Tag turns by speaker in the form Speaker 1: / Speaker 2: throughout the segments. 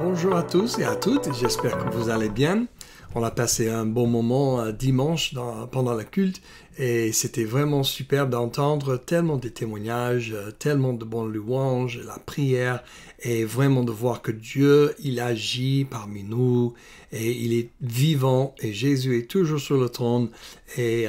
Speaker 1: Bonjour à tous et à toutes, j'espère que vous allez bien. On a passé un bon moment dimanche pendant le culte et c'était vraiment superbe d'entendre tellement de témoignages, tellement de bonnes louanges, la prière et vraiment de voir que Dieu, il agit parmi nous et il est vivant et Jésus est toujours sur le trône et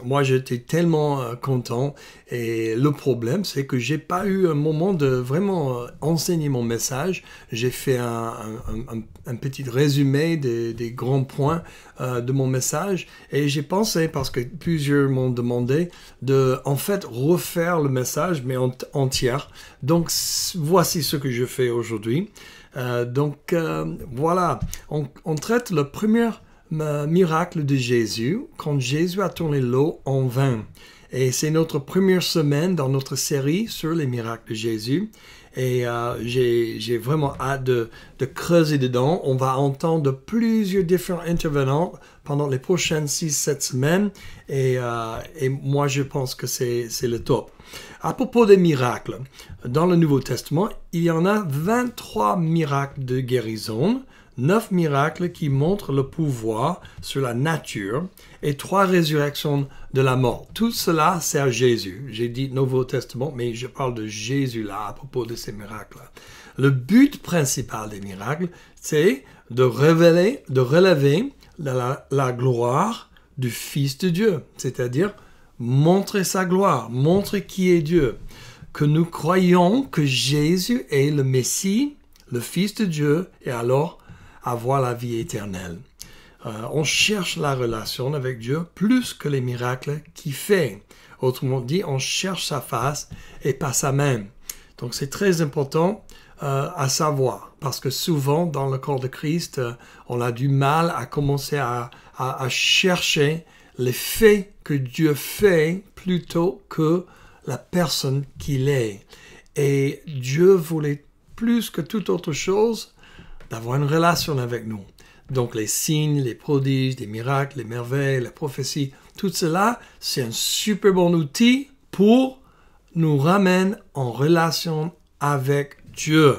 Speaker 1: moi j'étais tellement content et le problème c'est que j'ai pas eu un moment de vraiment enseigner mon message. J'ai fait un petit résumé des grands points de mon message et j'ai pensé, parce que plusieurs m'ont demandé, de en fait refaire le message mais entier. Donc voici ce que je fais aujourd'hui. Voilà, on traite le premier miracle de Jésus quand Jésus a tourné l'eau en vin. Et c'est notre première semaine dans notre série sur les miracles de Jésus. Et j'ai vraiment hâte de creuser dedans. On va entendre plusieurs différents intervenants pendant les prochaines 6-7 semaines. Et moi, je pense que c'est le top. À propos des miracles, dans le Nouveau Testament, il y en a 23 miracles de guérison, 9 miracles qui montrent le pouvoir sur la nature et 3 résurrections de la mort. Tout cela sert Jésus. J'ai dit Nouveau Testament, mais je parle de Jésus là à propos de ces miracles. Le but principal des miracles, c'est de relever la gloire du Fils de Dieu, c'est-à-dire montrer sa gloire, montrer qui est Dieu, que nous croyons que Jésus est le Messie, le Fils de Dieu, et alors avoir la vie éternelle. On cherche la relation avec Dieu plus que les miracles qu'il fait. Autrement dit, on cherche sa face et pas sa main. Donc c'est très important à savoir, parce que souvent dans le corps de Christ, on a du mal à commencer à chercher les faits que Dieu fait plutôt que la personne qu'il est. Et Dieu voulait plus que toute autre chose d'avoir une relation avec nous. Donc les signes, les prodiges, les miracles, les merveilles, les prophéties, tout cela, c'est un super bon outil pour nous ramener en relation avec Dieu.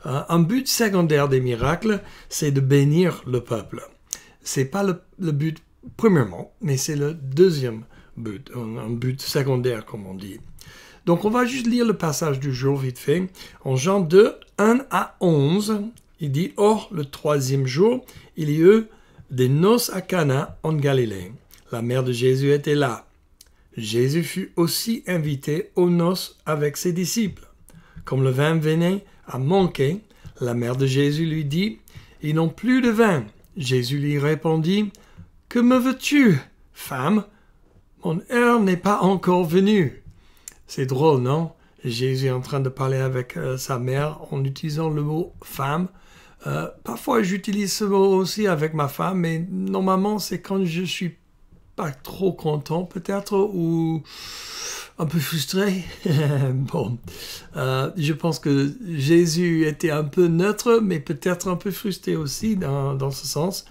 Speaker 1: Un but secondaire des miracles, c'est de bénir le peuple. C'est pas le but premièrement, mais c'est le deuxième but, un but secondaire comme on dit. Donc on va juste lire le passage du jour vite fait. En Jean 2, 1 à 11, il dit « Or, le 3e jour, il y eut des noces à Cana en Galilée. La mère de Jésus était là. Jésus fut aussi invité aux noces avec ses disciples. Comme le vin venait à manquer, la mère de Jésus lui dit « Ils n'ont plus de vin. » Jésus lui répondit « Que me veux-tu, femme? Mon heure n'est pas encore venue. » C'est drôle, non? Jésus est en train de parler avec sa mère en utilisant le mot « femme ». Parfois, j'utilise ce mot aussi avec ma femme, mais normalement, c'est quand je suis pas trop content, peut-être, ou un peu frustré. Bon, je pense que Jésus était un peu neutre, mais peut-être un peu frustré aussi dans ce sens.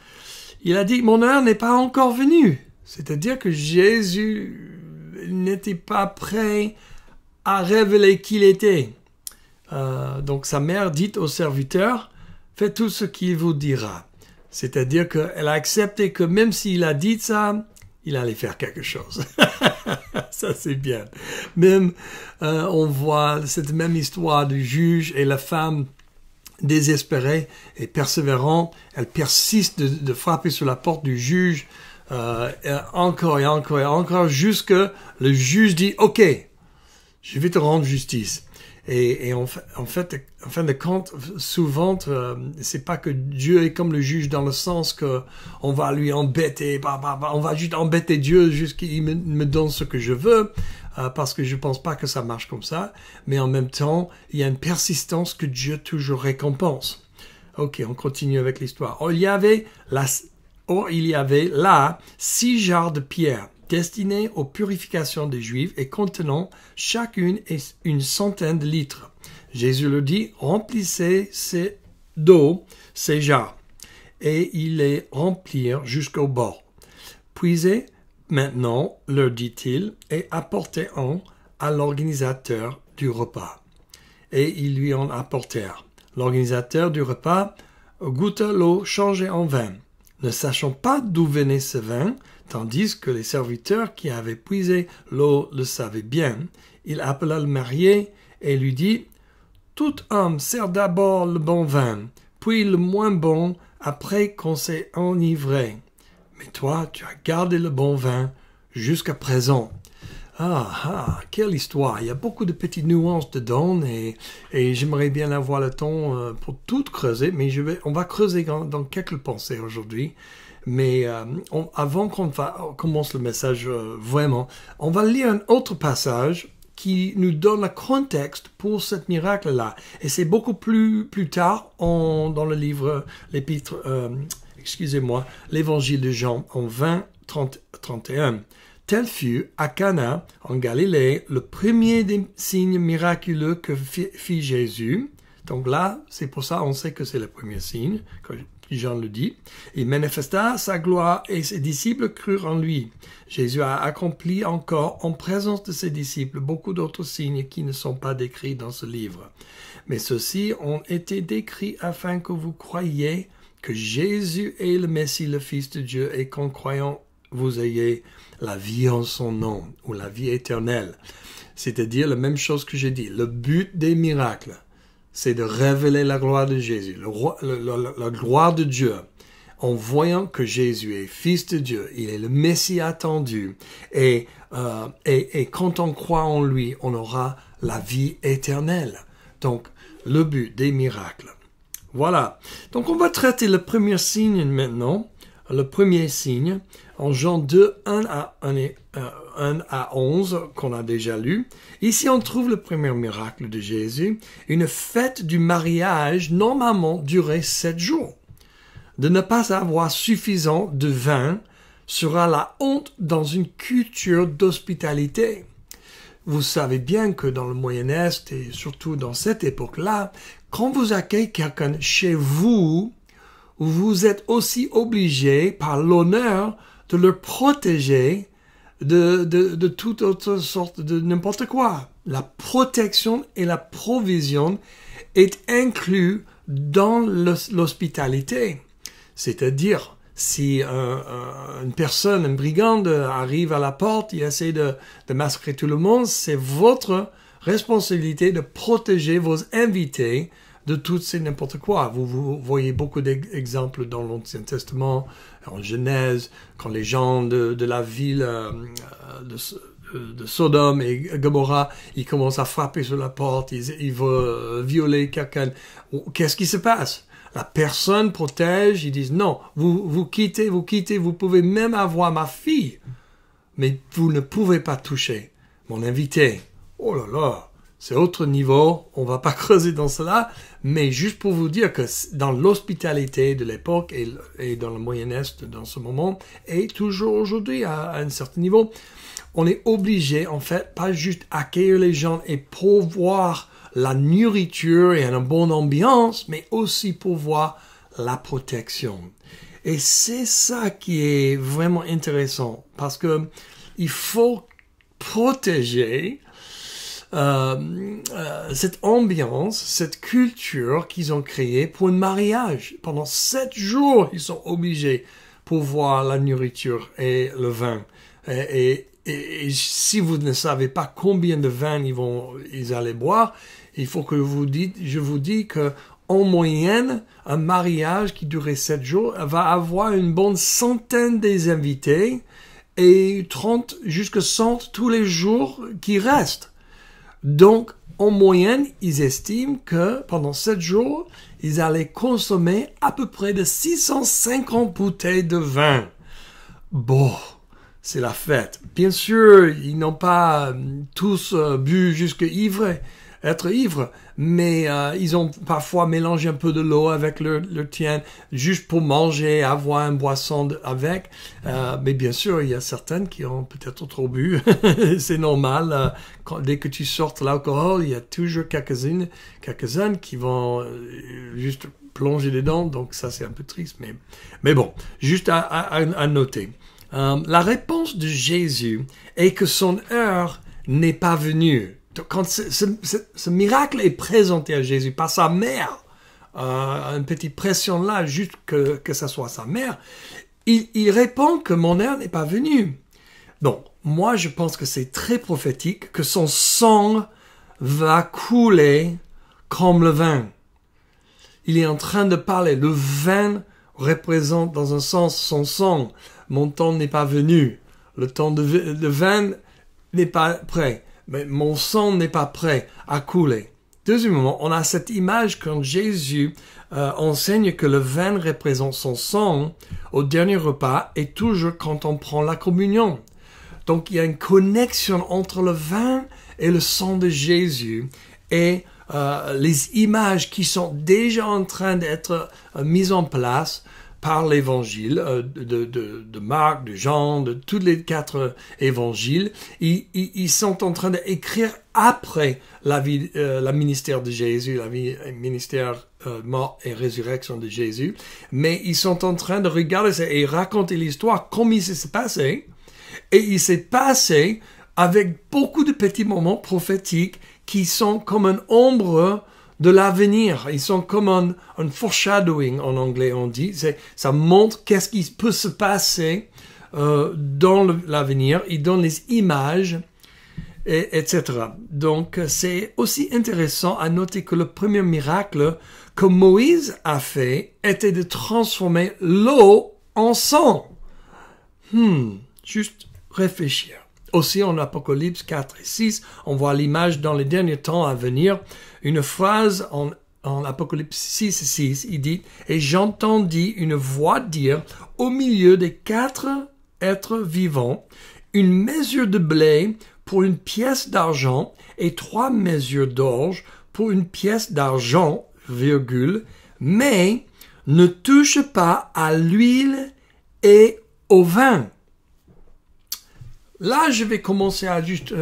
Speaker 1: Il a dit « Mon heure n'est pas encore venue ». C'est-à-dire que Jésus n'était pas prêt à révéler qui il était. Donc sa mère dit au serviteur « Faites tout ce qu'il vous dira ». C'est-à-dire qu'elle a accepté que même s'il a dit ça, il allait faire quelque chose. Ça, c'est bien. Même, on voit cette même histoire du juge et la femme désespérée et persévérante. Elle persiste de frapper sur la porte du juge encore et encore et encore jusqu'à le juge dit « Ok, je vais te rendre justice ». Et en fin de compte, souvent, c'est pas que Dieu est comme le juge dans le sens que on va lui embêter, on va juste embêter Dieu jusqu'à qu'il me donne ce que je veux, parce que je pense pas que ça marche comme ça. Mais en même temps, il y a une persistance que Dieu toujours récompense. Ok, on continue avec l'histoire. Or, il y avait là 6 jarres de pierre destinées aux purifications des Juifs et contenant chacune une centaine de litres. Jésus leur dit, remplissez d'eau ces jarres, et ils les remplirent jusqu'au bord. Puisez maintenant, leur dit-il, et apportez-en à l'organisateur du repas. Et ils lui en apportèrent. L'organisateur du repas goûta l'eau changée en vin, ne sachant pas d'où venait ce vin, tandis que les serviteurs qui avaient puisé l'eau le savaient bien. Il appela le marié et lui dit « Tout homme sert d'abord le bon vin, puis le moins bon après qu'on s'est enivré. Mais toi, tu as gardé le bon vin jusqu'à présent. » Quelle histoire! Il y a beaucoup de petites nuances dedans et j'aimerais bien avoir le temps pour tout creuser, mais on va creuser dans quelques pensées aujourd'hui. Mais avant qu'on commence le message vraiment, on va lire un autre passage qui nous donne le contexte pour ce miracle-là. Et c'est beaucoup plus tard dans le livre, l'évangile de Jean en 20-31. Tel fut à Cana, en Galilée, le premier des signes miraculeux que fit Jésus. Donc là, c'est pour ça on sait que c'est le premier signe, comme Jean le dit. Il manifesta sa gloire et ses disciples crurent en lui. Jésus a accompli encore en présence de ses disciples beaucoup d'autres signes qui ne sont pas décrits dans ce livre. Mais ceux-ci ont été décrits afin que vous croyiez que Jésus est le Messie, le Fils de Dieu, et qu'en croyant, vous ayez la vie en son nom, ou la vie éternelle. C'est-à-dire la même chose que j'ai dit. Le but des miracles, c'est de révéler la gloire de Jésus, la gloire de Dieu, en voyant que Jésus est Fils de Dieu, il est le Messie attendu, et quand on croit en lui, on aura la vie éternelle. Donc, le but des miracles. Voilà. Donc, on va traiter le premier signe maintenant. Le premier signe, en Jean 2, 1 à 11, qu'on a déjà lu. Ici, on trouve le premier miracle de Jésus. Une fête du mariage, normalement, durait 7 jours. De ne pas avoir suffisant de vin sera la honte dans une culture d'hospitalité. Vous savez bien que dans le Moyen-Est, et surtout dans cette époque-là, quand vous accueillez quelqu'un chez vous, vous êtes aussi obligé, par l'honneur, de le protéger de toute autre sorte de n'importe quoi. La protection et la provision est inclus dans l'hospitalité. C'est-à-dire, si une personne, un brigand arrive à la porte, il essaie de massacrer tout le monde, c'est votre responsabilité de protéger vos invités de tout c'est n'importe quoi. Vous voyez beaucoup d'exemples dans l'Ancien Testament, en Genèse, quand les gens de la ville de Sodome et Gomorrha, ils commencent à frapper sur la porte, ils veulent violer quelqu'un. Qu'est-ce qui se passe? La personne protège, ils disent non, vous quittez, vous pouvez même avoir ma fille, mais vous ne pouvez pas toucher mon invité. Oh là là! C'est autre niveau, on va pas creuser dans cela, mais juste pour vous dire que dans l'hospitalité de l'époque et dans le Moyen-Est dans ce moment, et toujours aujourd'hui à un certain niveau, on est obligé en fait pas juste accueillir les gens et pourvoir la nourriture et une bonne ambiance, mais aussi pourvoir la protection. Et c'est ça qui est vraiment intéressant, parce que il faut protéger cette ambiance, cette culture qu'ils ont créée pour un mariage. Pendant 7 jours, ils sont obligés pour voir la nourriture et le vin. Et si vous ne savez pas combien de vin ils allaient boire, il faut que je vous dis que en moyenne, un mariage qui durait 7 jours va avoir une bonne centaine des invités et 30 jusqu'à 100 tous les jours qui restent. Donc, en moyenne, ils estiment que pendant 7 jours, ils allaient consommer à peu près de 650 bouteilles de vin. Bon, c'est la fête. Bien sûr, ils n'ont pas tous bu jusqu'à être ivres, mais ils ont parfois mélangé un peu de l'eau avec leur tien, juste pour manger, avoir une boisson avec. Mais bien sûr, il y a certaines qui ont peut-être trop bu. C'est normal. Dès que tu sortes l'alcool, il y a toujours quelques-uns qui vont juste plonger dedans. Donc ça, c'est un peu triste. Mais bon, juste à noter. La réponse de Jésus est que son heure n'est pas venue. Quand ce miracle est présenté à Jésus par sa mère, une petite pression là, juste que ça soit sa mère, il répond que mon heure n'est pas venue. Donc, moi, je pense que c'est très prophétique, que son sang va couler comme le vin. Il est en train de parler. Le vin représente dans un sens son sang. Mon temps n'est pas venu. Le temps de vin n'est pas prêt. Mais mon sang n'est pas prêt à couler. Deuxièmement, on a cette image quand Jésus enseigne que le vin représente son sang au dernier repas et toujours quand on prend la communion. Donc, il y a une connexion entre le vin et le sang de Jésus et les images qui sont déjà en train d'être mises en place par l'évangile de Marc, de Jean, de tous les 4 évangiles. Ils sont en train d'écrire après la ministère de Jésus, ministère mort et résurrection de Jésus. Mais ils sont en train de regarder ça et raconter l'histoire comme il s'est passé. Et il s'est passé avec beaucoup de petits moments prophétiques qui sont comme une ombre de l'avenir. Ils sont comme un foreshadowing en anglais, on dit. Ça montre qu'est-ce qui peut se passer dans l'avenir. Il donne les images, etc. Donc, c'est aussi intéressant à noter que le premier miracle que Moïse a fait était de transformer l'eau en sang. Juste réfléchir. Aussi, en Apocalypse 4 et 6, on voit l'image dans les derniers temps à venir. Une phrase en Apocalypse 6 et 6, il dit « Et j'entendis une voix dire au milieu des 4 êtres vivants, une mesure de blé pour une pièce d'argent et 3 mesures d'orge pour une pièce d'argent, mais ne touche pas à l'huile et au vin. » Là, je vais commencer à juste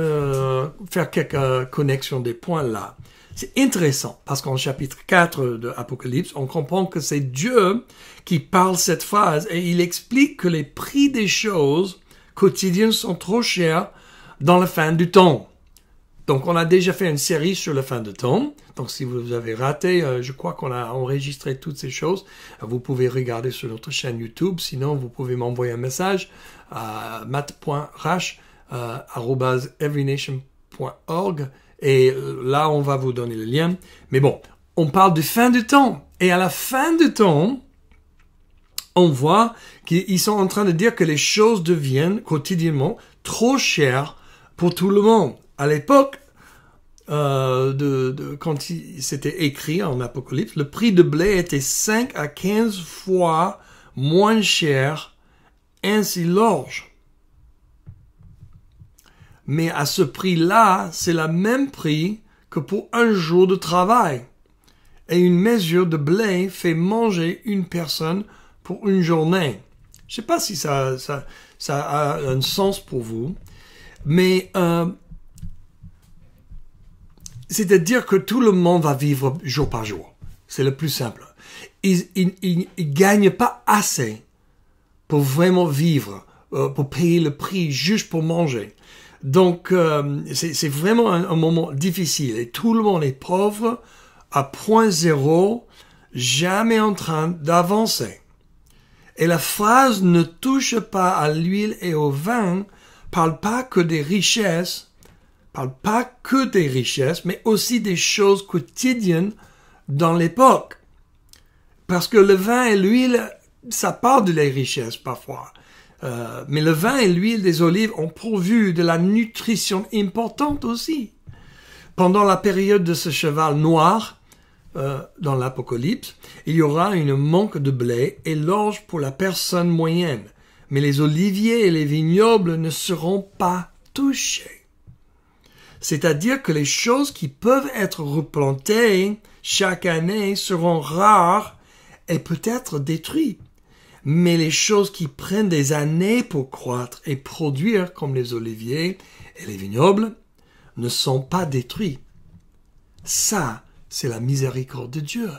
Speaker 1: faire quelques connexions des points là. C'est intéressant parce qu'en chapitre 4 de Apocalypse, on comprend que c'est Dieu qui parle cette phrase et il explique que les prix des choses quotidiennes sont trop chers dans la fin du temps. Donc, on a déjà fait une série sur la fin du temps. Donc, si vous avez raté, je crois qu'on a enregistré toutes ces choses. Vous pouvez regarder sur notre chaîne YouTube. Sinon, vous pouvez m'envoyer un message à matt.rash@everynation.org et là, on va vous donner le lien. Mais bon, on parle de fin du temps. Et à la fin du temps, on voit qu'ils sont en train de dire que les choses deviennent quotidiennement trop chères pour tout le monde. À l'époque, quand c'était écrit en Apocalypse, le prix de blé était 5 à 15 fois moins cher, ainsi l'orge. Mais à ce prix-là, c'est le même prix que pour un jour de travail. Et une mesure de blé fait manger une personne pour une journée. Je sais pas si ça a un sens pour vous, mais c'est-à-dire que tout le monde va vivre jour par jour. C'est le plus simple. Ils gagnent pas assez pour vraiment vivre, pour payer le prix juste pour manger. Donc, c'est vraiment un moment difficile. Et tout le monde est pauvre, à point zéro, jamais en train d'avancer. Et la phrase « ne touche pas à l'huile et au vin » parle pas que des richesses, mais aussi des choses quotidiennes dans l'époque. Parce que le vin et l'huile, ça parle de les richesses parfois. Mais le vin et l'huile des olives ont pourvu de la nutrition importante aussi. Pendant la période de ce cheval noir, dans l'Apocalypse, il y aura un manque de blé et l'orge pour la personne moyenne. Mais les oliviers et les vignobles ne seront pas touchés. C'est-à-dire que les choses qui peuvent être replantées chaque année seront rares et peut-être détruites. Mais les choses qui prennent des années pour croître et produire, comme les oliviers et les vignobles, ne sont pas détruits. Ça, c'est la miséricorde de Dieu.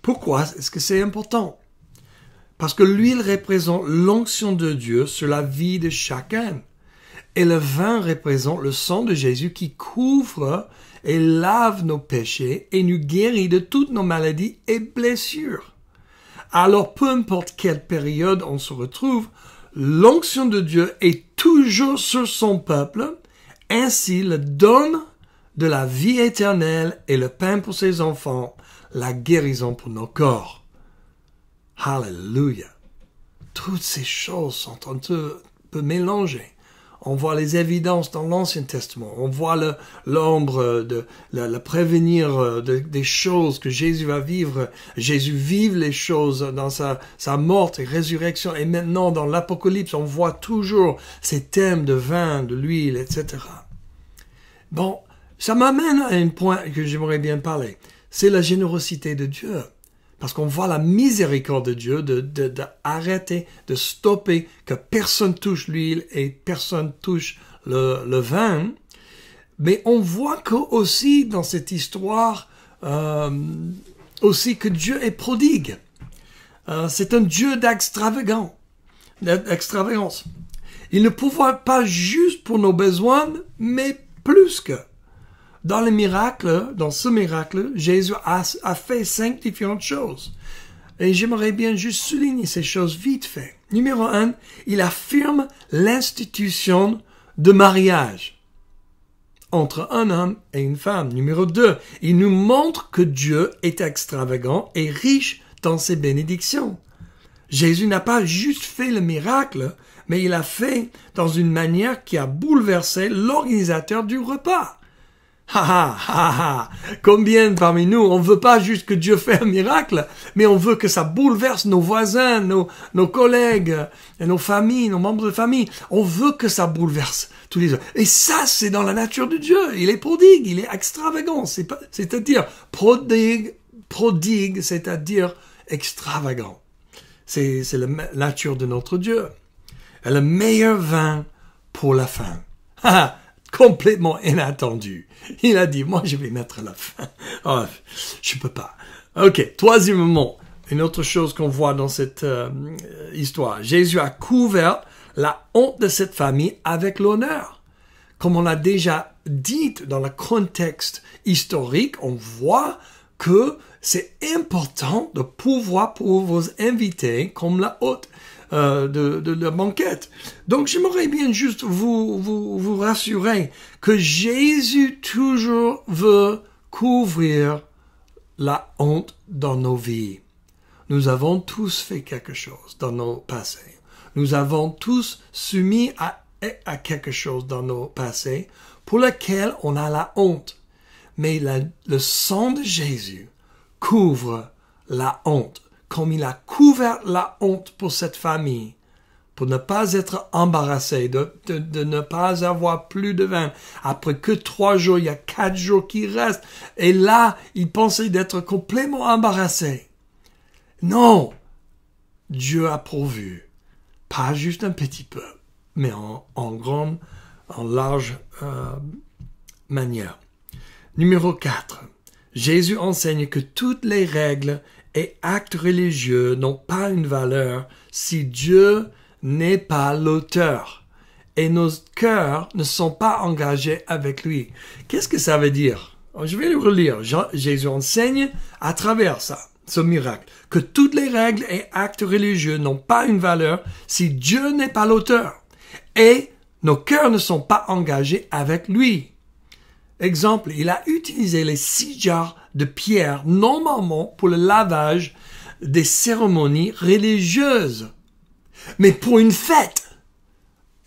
Speaker 1: Pourquoi est-ce que c'est important? Parce que l'huile représente l'onction de Dieu sur la vie de chacun. Et le vin représente le sang de Jésus qui couvre et lave nos péchés et nous guérit de toutes nos maladies et blessures. Alors, peu importe quelle période on se retrouve, l'onction de Dieu est toujours sur son peuple. Ainsi, le don de la vie éternelle et le pain pour ses enfants, la guérison pour nos corps. Alléluia. Toutes ces choses sont un peu mélangées. On voit les évidences dans l'Ancien Testament. On voit l'ombre, le prévenir des choses que Jésus va vivre. Jésus vive les choses dans sa mort et résurrection. Et maintenant, dans l'Apocalypse, on voit toujours ces thèmes de vin, de l'huile, etc. Bon, ça m'amène à un point que j'aimerais bien parler. C'est la générosité de Dieu. Parce qu'on voit la miséricorde de Dieu d'arrêter, de stopper, que personne touche l'huile et personne touche le vin. Mais on voit que aussi dans cette histoire, aussi que Dieu est prodigue. C'est un Dieu d'extravagance. Il ne pourvoit pas juste pour nos besoins, mais plus que. Dans ce miracle, Jésus a fait 5 différentes choses. Et j'aimerais bien juste souligner ces choses vite fait. Numéro 1, il affirme l'institution de mariage entre un homme et une femme. Numéro 2, il nous montre que Dieu est extravagant et riche dans ses bénédictions. Jésus n'a pas juste fait le miracle, mais il l'a fait dans une manière qui a bouleversé l'organisateur du repas. Combien parmi nous, on veut pas juste que Dieu fasse un miracle, mais on veut que ça bouleverse nos voisins, nos collègues, et nos familles, nos membres de famille. On veut que ça bouleverse tous les autres. Et ça, c'est dans la nature de Dieu. Il est prodigue, il est extravagant, c'est-à-dire prodigue, c'est-à-dire extravagant. C'est la nature de notre Dieu. Et le meilleur vin pour la fin. Complètement inattendu. Il a dit, moi je vais mettre la fin. Oh, je peux pas. Ok, troisièmement, une autre chose qu'on voit dans cette histoire. Jésus a couvert la honte de cette famille avec l'honneur. Comme on l'a déjà dit dans le contexte historique, on voit que c'est important de pouvoir pour vos invités comme la hôte de la banquette. Donc, j'aimerais bien juste vous rassurer que Jésus toujours veut couvrir la honte dans nos vies. Nous avons tous fait quelque chose dans nos passés. Nous avons tous soumis à quelque chose dans nos passés pour lequel on a la honte. Mais le sang de Jésus couvre la honte. Comme il a couvert la honte pour cette famille, pour ne pas être embarrassé, de ne pas avoir plus de vin. Après que 3 jours, il y a 4 jours qui restent. Et là, il pensait d'être complètement embarrassé. Non! Dieu a pourvu. Pas juste un petit peu, mais en large manière. Numéro 4. Jésus enseigne que toutes les règles et actes religieux n'ont pas une valeur si Dieu n'est pas l'auteur et nos cœurs ne sont pas engagés avec lui. Qu'est-ce que ça veut dire? Je vais le relire. Jésus enseigne à travers ce miracle, que toutes les règles et actes religieux n'ont pas une valeur si Dieu n'est pas l'auteur et nos cœurs ne sont pas engagés avec lui. Exemple, il a utilisé les 6 jarres de pierre normalement pour le lavage des cérémonies religieuses. Mais pour une fête,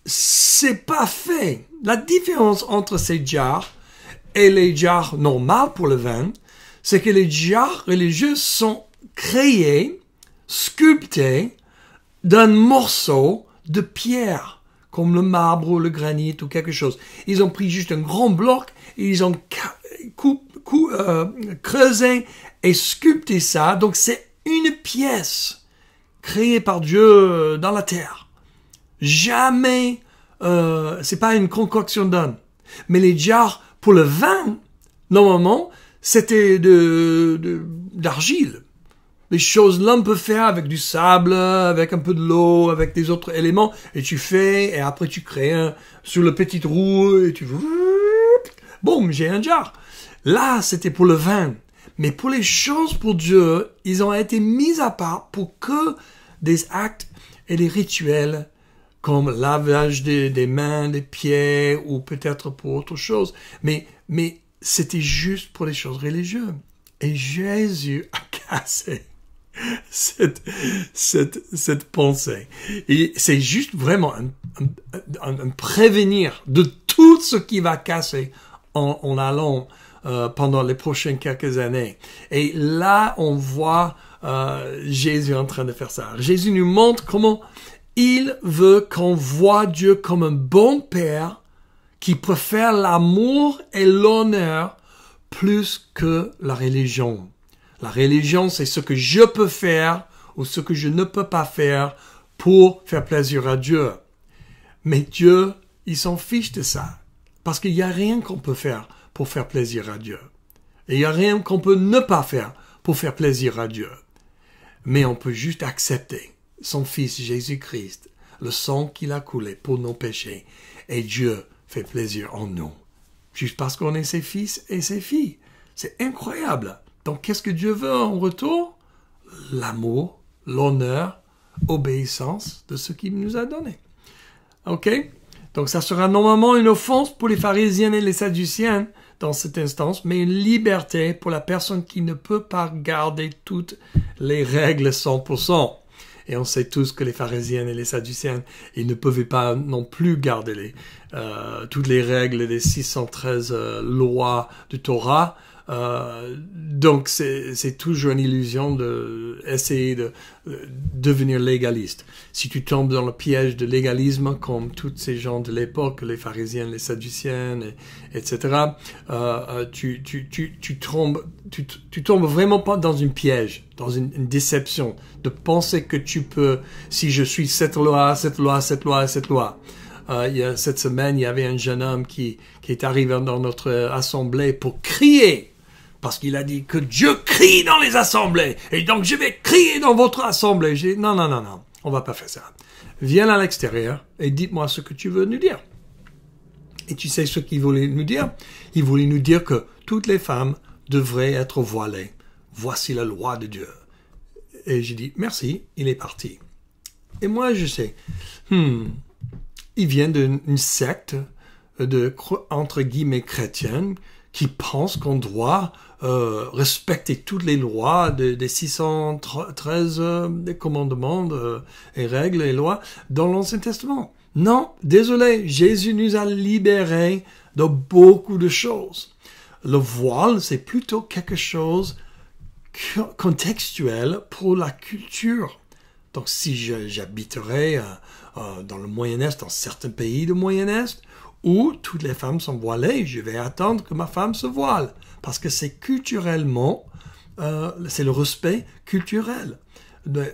Speaker 1: c'est pas fait. La différence entre ces jarres et les jarres normales pour le vin, c'est que les jarres religieuses sont créées, sculptées d'un morceau de pierre, comme le marbre ou le granit ou quelque chose. Ils ont pris juste un grand bloc et ils ont creusé et sculpté ça. Donc c'est une pièce créée par Dieu dans la terre. Jamais, c'est pas une concoction d'homme. Mais les jarres pour le vin, normalement, c'était d'argile. les choses l'homme peut faire avec du sable, avec un peu de l'eau, avec des autres éléments, et tu fais, et après tu crées sur le petit roue, et tu... Boum, j'ai un jar. Là, c'était pour le vin. Mais pour les choses pour Dieu, ils ont été mis à part pour que des actes et des rituels comme lavage des mains, des pieds, ou peut-être pour autre chose. Mais c'était juste pour les choses religieuses. Et Jésus a cassé cette pensée. Et c'est juste vraiment un prévenir de tout ce qui va casser en allant pendant les prochaines quelques années. Et là, on voit Jésus en train de faire ça. Jésus nous montre comment il veut qu'on voit Dieu comme un bon père qui préfère l'amour et l'honneur plus que la religion. La religion, c'est ce que je peux faire ou ce que je ne peux pas faire pour faire plaisir à Dieu. Mais Dieu, il s'en fiche de ça. Parce qu'il n'y a rien qu'on peut faire pour faire plaisir à Dieu. Et il n'y a rien qu'on peut ne pas faire pour faire plaisir à Dieu. Mais on peut juste accepter son Fils Jésus-Christ, le sang qu'il a coulé pour nos péchés. Et Dieu fait plaisir en nous. Juste parce qu'on est ses fils et ses filles. C'est incroyable. Donc, qu'est-ce que Dieu veut en retour? L'amour, l'honneur, obéissance de ce qu'il nous a donné. OK? Donc, ça sera normalement une offense pour les pharisiens et les sadduciens dans cette instance, mais une liberté pour la personne qui ne peut pas garder toutes les règles 100%. Et on sait tous que les pharisiens et les sadduciens, ils ne pouvaient pas non plus garder toutes les règles des 613 lois du Torah. Donc c'est toujours une illusion d'essayer de devenir légaliste. Si tu tombes dans le piège de légalisme, comme tous ces gens de l'époque, les pharisiens, les sadduciens, etc., tu tombes vraiment pas dans un piège, dans une déception, de penser que tu peux, si je suis cette loi, cette loi, cette loi, cette loi. Cette semaine, il y avait un jeune homme qui est arrivé dans notre assemblée pour crier, parce qu'il a dit que Dieu crie dans les assemblées, et donc je vais crier dans votre assemblée. J'ai dit, non, on va pas faire ça. Viens à l'extérieur et dites-moi ce que tu veux nous dire. Et tu sais ce qu'il voulait nous dire? Il voulait nous dire que toutes les femmes devraient être voilées. Voici la loi de Dieu. Et j'ai dit, merci, il est parti. Et moi, je sais, il vient d'une secte entre guillemets chrétienne qui pense qu'on doit respecter toutes les lois des 613 des commandements et règles et lois dans l'Ancien Testament. Non, désolé, Jésus nous a libérés de beaucoup de choses. Le voile, c'est plutôt quelque chose contextuel pour la culture. Donc si j'habiterais dans le Moyen-Est, dans certains pays du Moyen-Est, où toutes les femmes sont voilées, je vais attendre que ma femme se voile. Parce que c'est culturellement, c'est le respect culturel.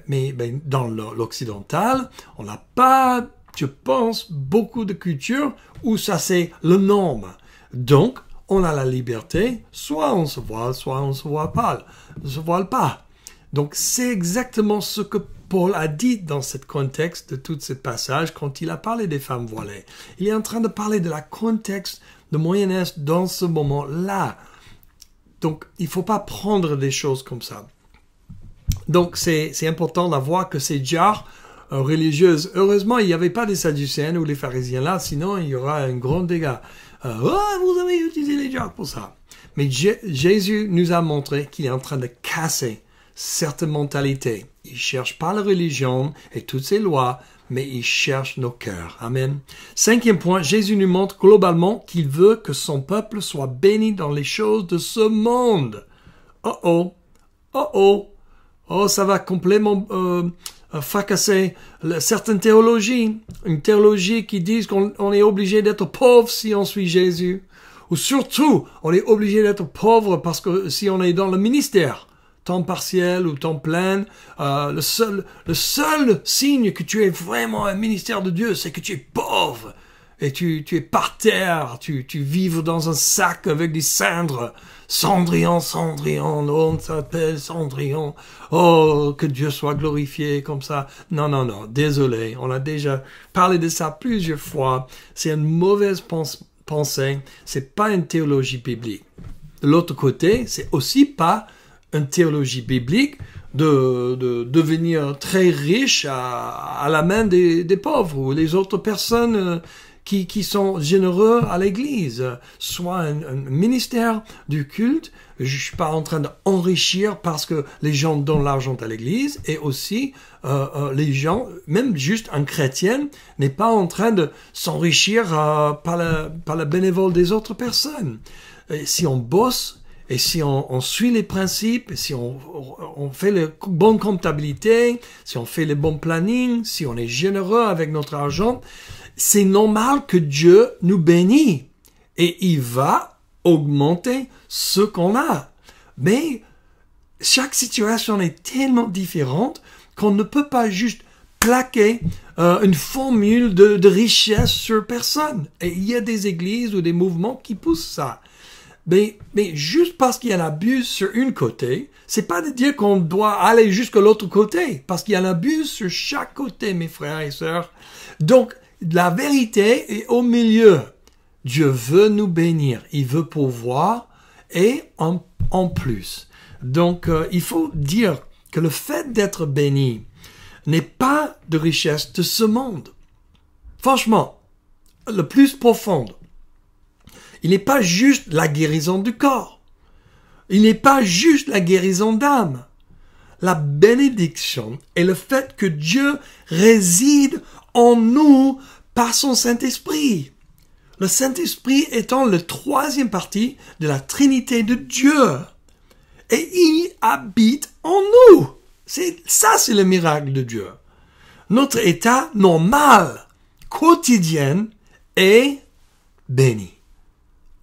Speaker 1: Mais dans l'occidental, on n'a pas, je pense, beaucoup de cultures où ça c'est le norme. Donc, on a la liberté, soit on se voile, soit on se voile pas. Donc, c'est exactement ce que Paul a dit dans ce contexte de tout ce passage quand il a parlé des femmes voilées. Il est en train de parler de la contexte de Moyen-Est dans ce moment-là. Donc, il ne faut pas prendre des choses comme ça. Donc, c'est important d'avoir que ces jars religieuses, heureusement, il n'y avait pas des sadducéens ou les pharisiens là, sinon il y aura un grand dégât. Vous avez utilisé les jars pour ça. Mais Jésus nous a montré qu'il est en train de casser certaines mentalités. Il cherche pas la religion et toutes ses lois, mais il cherche nos cœurs. Amen. 5e point, Jésus nous montre globalement qu'il veut que son peuple soit béni dans les choses de ce monde. Oh, ça va complètement fracasser certaines théologies. Une théologie qui dit qu'on est obligé d'être pauvre si on suit Jésus. Ou surtout, on est obligé d'être pauvre parce que si on est dans le ministère, temps partiel ou temps plein, le seul signe que tu es vraiment un ministère de Dieu, c'est que tu es pauvre et tu es par terre, tu vives dans un sac avec des cendres Cendrillon, Cendrillon, on s'appelle Cendrillon. Oh, que Dieu soit glorifié comme ça. Non, non, non, désolé. On a déjà parlé de ça plusieurs fois. C'est une mauvaise pensée. C'est pas une théologie biblique. De l'autre côté, c'est aussi pas une théologie biblique de devenir très riche à la main des pauvres ou les autres personnes qui sont généreux à l'église. Soit un ministère du culte, je suis pas en train d'enrichir parce que les gens donnent l'argent à l'église, et aussi les gens, même juste un chrétien, n'est pas en train de s'enrichir par la bénévole des autres personnes. Et si on bosse, et si on suit les principes, et si on fait la bonne comptabilité, si on fait le bon planning, si on est généreux avec notre argent, c'est normal que Dieu nous bénisse. Et il va augmenter ce qu'on a. Mais chaque situation est tellement différente qu'on ne peut pas juste plaquer une formule de richesse sur personne. Et il y a des églises ou des mouvements qui poussent ça. Mais juste parce qu'il y a un abus sur une côté, c'est pas de dire qu'on doit aller jusqu'à l'autre côté, parce qu'il y a un abus sur chaque côté, mes frères et sœurs. Donc, la vérité est au milieu. Dieu veut nous bénir, il veut pourvoir, et en plus. Donc, il faut dire que le fait d'être béni n'est pas de richesse de ce monde. Franchement, le plus profond. Il n'est pas juste la guérison du corps. Il n'est pas juste la guérison d'âme. La bénédiction est le fait que Dieu réside en nous par son Saint-Esprit. Le Saint-Esprit étant la troisième partie de la Trinité de Dieu. Et il habite en nous. C'est le miracle de Dieu. Notre état normal, quotidien, est béni.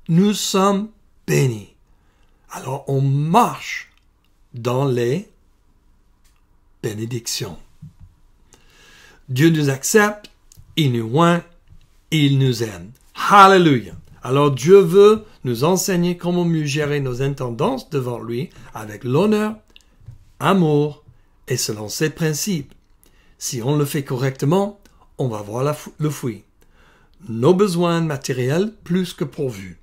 Speaker 1: Nous sommes bénis. Alors on marche dans les bénédictions. Dieu nous accepte, il nous oint, il nous aime. Hallelujah. Alors Dieu veut nous enseigner comment mieux gérer nos intendances devant lui avec l'honneur, amour et selon ses principes. Si on le fait correctement, on va voir le fruit. Nos besoins matériels plus que pourvus.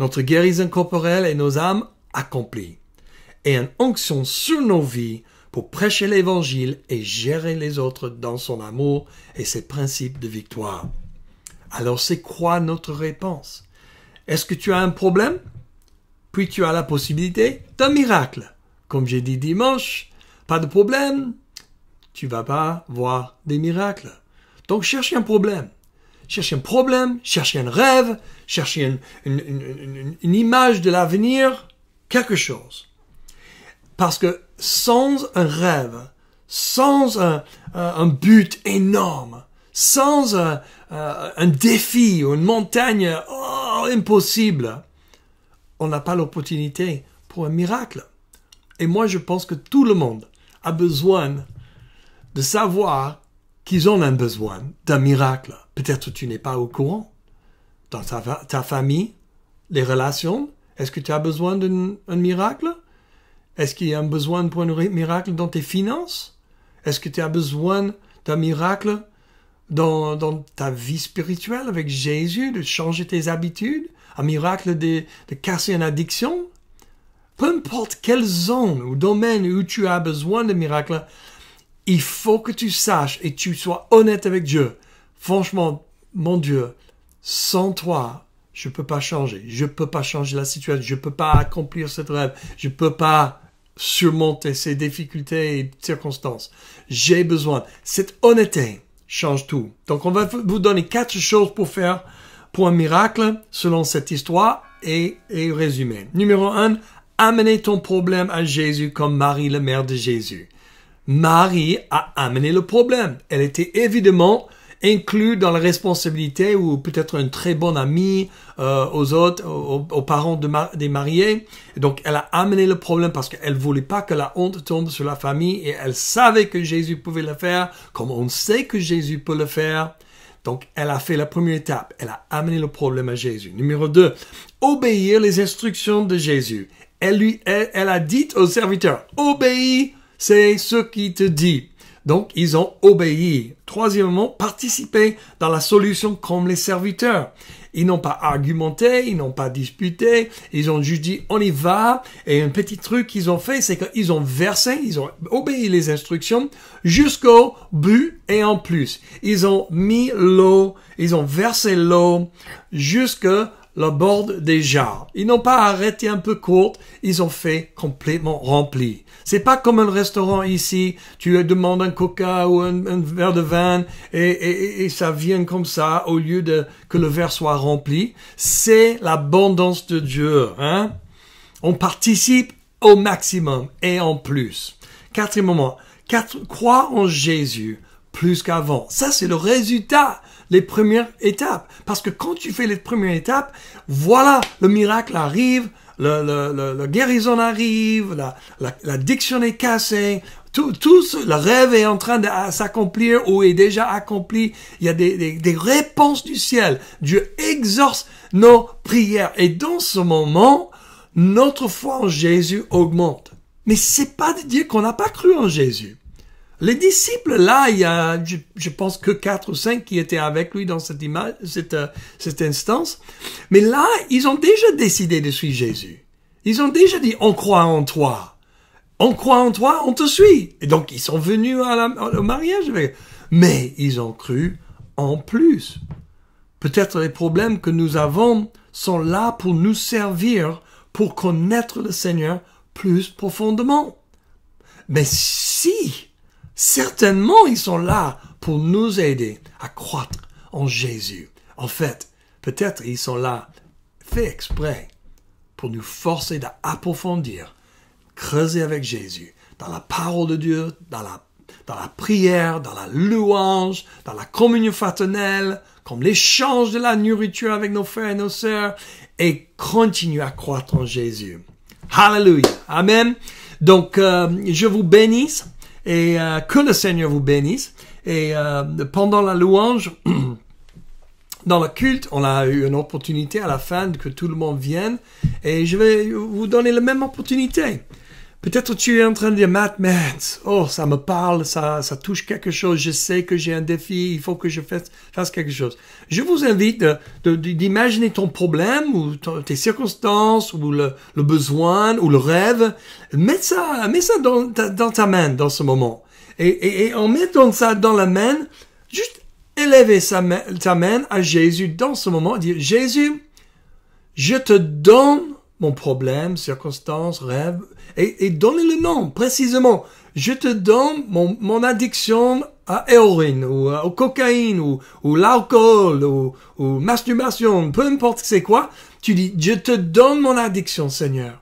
Speaker 1: Notre guérison corporelle et nos âmes accomplies. Et une onction sur nos vies pour prêcher l'évangile et gérer les autres dans son amour et ses principes de victoire. Alors c'est quoi notre réponse? Est-ce que tu as un problème? Puis tu as la possibilité d'un miracle. Comme j'ai dit dimanche, pas de problème, tu vas pas voir des miracles. Donc cherche un problème. Cherchez un problème, cherchez un rêve, cherchez une image de l'avenir, quelque chose. Parce que sans un rêve, sans un but énorme, sans un défi ou une montagne impossible, on n'a pas l'opportunité pour un miracle. Et moi, je pense que tout le monde a besoin de savoir qu'ils ont un besoin d'un miracle. Peut-être tu n'es pas au courant. Dans ta famille, les relations, est-ce que tu as besoin d'un miracle? Est-ce qu'il y a un besoin pour un miracle dans tes finances? Est-ce que tu as besoin d'un miracle dans ta vie spirituelle avec Jésus, de changer tes habitudes? Un miracle de casser une addiction? Peu importe quelle zone ou domaine où tu as besoin de miracle, il faut que tu saches et tu sois honnête avec Dieu. Franchement, mon Dieu, sans toi, je peux pas changer. Je peux pas changer la situation. Je peux pas accomplir cette rêve. Je peux pas surmonter ces difficultés et circonstances. J'ai besoin. Cette honnêteté change tout. Donc, on va vous donner 4 choses pour faire pour un miracle selon cette histoire et résumé. Numéro 1, amener ton problème à Jésus comme Marie, la mère de Jésus. Marie a amené le problème. Elle était évidemment inclus dans la responsabilité ou peut-être un très bon ami aux autres, aux parents des mariés. Et donc, elle a amené le problème parce qu'elle voulait pas que la honte tombe sur la famille et elle savait que Jésus pouvait le faire, comme on sait que Jésus peut le faire. Donc, elle a fait la première étape. Elle a amené le problème à Jésus. Numéro 2, obéir les instructions de Jésus. Elle a dit aux serviteurs, obéis, c'est ce qu'il te dit. Donc, ils ont obéi. Troisièmement, participer dans la solution comme les serviteurs. Ils n'ont pas argumenté, ils n'ont pas disputé, ils ont juste dit, on y va. Et un petit truc qu'ils ont fait, c'est qu'ils ont versé, ils ont obéi les instructions jusqu'au but et en plus. Ils ont mis l'eau, ils ont versé l'eau jusqu'à le bord des jarres. Ils n'ont pas arrêté un peu court, ils ont fait complètement rempli. C'est pas comme un restaurant ici, tu demandes un coca ou un verre de vin et ça vient comme ça au lieu de que le verre soit rempli. C'est l'abondance de Dieu, hein. On participe au maximum et en plus. Quatrièmement, croire en Jésus plus qu'avant. Ça, c'est le résultat, les premières étapes. Parce que quand tu fais les premières étapes, voilà, le miracle arrive, la guérison arrive, l'addiction est cassée, le rêve est en train de s'accomplir ou est déjà accompli. Il y a des réponses du ciel. Dieu exauce nos prières. Et dans ce moment, notre foi en Jésus augmente. Mais c'est pas de dire qu'on n'a pas cru en Jésus. Les disciples, là, il y a, je pense que 4 ou 5 qui étaient avec lui dans cette instance. Mais là, ils ont déjà décidé de suivre Jésus. Ils ont déjà dit, on croit en toi. On croit en toi, on te suit. Et donc, ils sont venus au mariage. Mais ils ont cru en plus. Peut-être les problèmes que nous avons sont là pour nous servir, pour connaître le Seigneur plus profondément. Mais si, certainement, ils sont là pour nous aider à croître en Jésus. En fait, peut-être ils sont là, fait exprès, pour nous forcer d'approfondir, creuser avec Jésus, dans la parole de Dieu, dans la prière, dans la louange, dans la communion fraternelle, comme l'échange de la nourriture avec nos frères et nos sœurs, et continuer à croître en Jésus. Hallelujah. Amen. Donc, je vous bénisse. Et que le Seigneur vous bénisse. Et pendant la louange, dans le culte, on a eu une opportunité à la fin que tout le monde vienne. Et je vais vous donner la même opportunité. Peut-être tu es en train de dire, Matt, oh, ça me parle, ça touche quelque chose. Je sais que j'ai un défi, il faut que je fasse quelque chose. Je vous invite d'imaginer ton problème ou tes circonstances ou le besoin ou le rêve. Mets ça dans ta main dans ce moment. Et en mettant ça dans la main, juste élever ta main à Jésus dans ce moment. Dire, Jésus, je te donne mon problème, circonstance, rêve, et donnez le nom précisément. Je te donne mon addiction à héroïne, ou au cocaïne, ou l'alcool, ou masturbation, peu importe c'est quoi. Tu dis, je te donne mon addiction, Seigneur.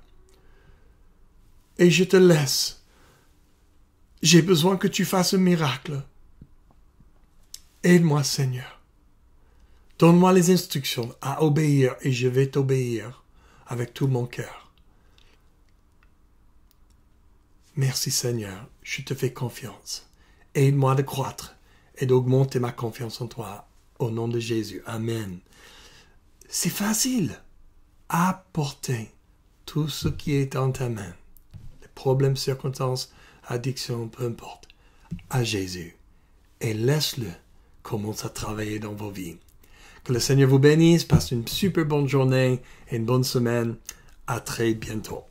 Speaker 1: Et je te laisse. J'ai besoin que tu fasses un miracle. Aide-moi, Seigneur. Donne-moi les instructions à obéir, et je vais t'obéir avec tout mon cœur. Merci Seigneur, je te fais confiance. Aide-moi de croître et d'augmenter ma confiance en toi. Au nom de Jésus. Amen. C'est facile. Apporter tout ce qui est dans ta main. Les problèmes, circonstances, addictions, peu importe. À Jésus. Et laisse-le commencer à travailler dans vos vies. Que le Seigneur vous bénisse. Passe une super bonne journée et une bonne semaine. À très bientôt.